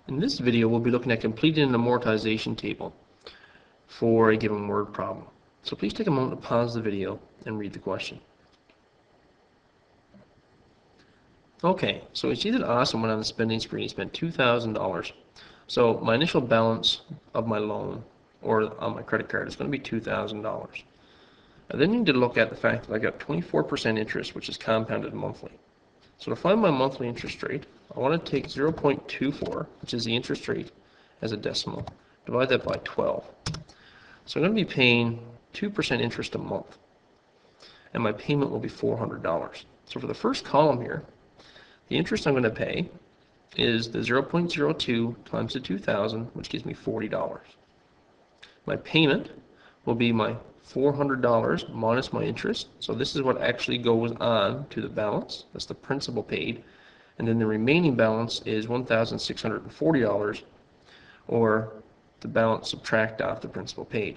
In this video, we'll be looking at completing an amortization table for a given word problem. So please take a moment to pause the video and read the question. Okay, so we see that Austin went on a spending spree. He spent $2,000. So my initial balance of my loan or on my credit card is going to be $2,000. I then need to look at the fact that I got 24% interest, which is compounded monthly. So to find my monthly interest rate, I want to take 0.24, which is the interest rate, as a decimal, divide that by 12. So I'm going to be paying 2% interest a month, and my payment will be $400. So for the first column here, the interest I'm going to pay is the 0.02 times the 2,000, which gives me $40. My payment will be my $400 minus my interest. So this is what actually goes on to the balance. That's the principal paid. And then the remaining balance is $1,640, or the balance subtract off the principal paid.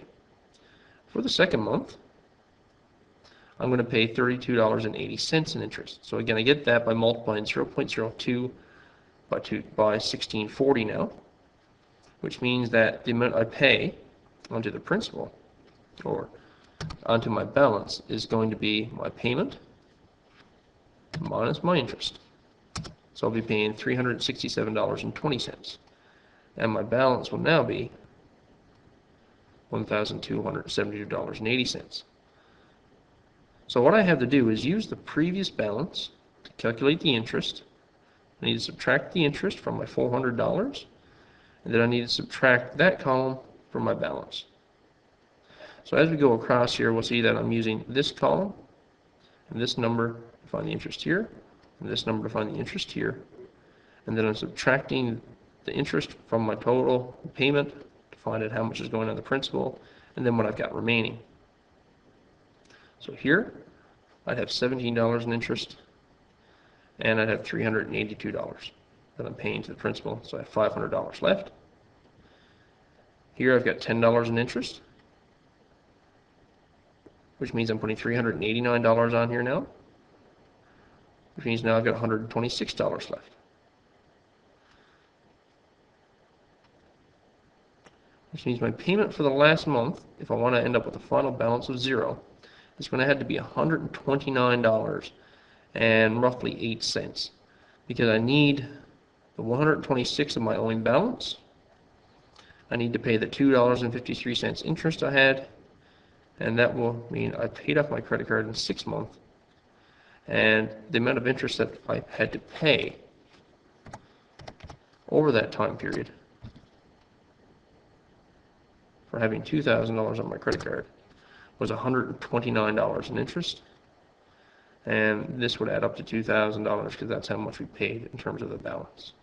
For the second month, I'm going to pay $32.80 in interest. So again, I get that by multiplying 0.02 by 1640 now, which means that the amount I pay onto the principal, or onto my balance, is going to be my payment minus my interest. So I'll be paying $367.20, and my balance will now be $1,272.80. So what I have to do is use the previous balance to calculate the interest. I need to subtract the interest from my $400, and then I need to subtract that column from my balance. So as we go across here, we'll see that I'm using this column and this number to find the interest here, and this number to find the interest here, and then I'm subtracting the interest from my total payment to find out how much is going on the principal, and then what I've got remaining. So here I'd have $17 in interest, and I'd have $382 that I'm paying to the principal, so I have $500 left. Here I've got $10 in interest, which means I'm putting $389 on here now, which means now I've got $126 left. Which means my payment for the last month, if I want to end up with a final balance of zero, is going to have to be $129 and roughly 8 cents, because I need the 126 of my owing balance. I need to pay the $2.53 interest I had, and that will mean I paid off my credit card in 6 months, and the amount of interest that I had to pay over that time period for having $2,000 on my credit card was $129 in interest, and this would add up to $2,000 because that's how much we paid in terms of the balance.